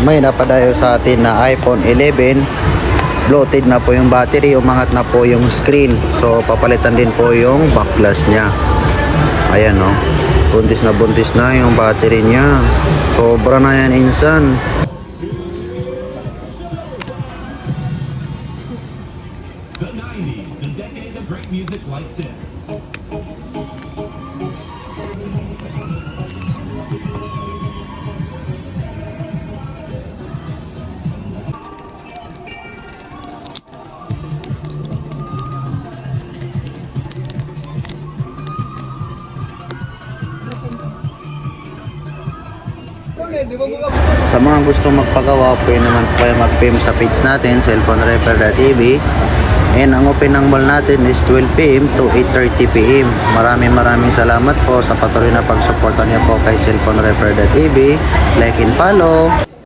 may napadayo sa atin na iPhone 11. Bloated na po yung battery, umangat na po yung screen. So papalitan din po yung back glass niya. Ayan o, buntis na yung battery niya. Sobra na yan insan. The 90s, the decade of great music like this. Sa mga gusto magpagawa po yun naman po kayo mag-PM sa page natin, cellphonerepair.tv. And ang open ng mall natin is 12 PM to 8:30 PM. Maraming salamat po sa patuloy na pagsuporta niyo po kay cellphonerepair.tv. Like and follow.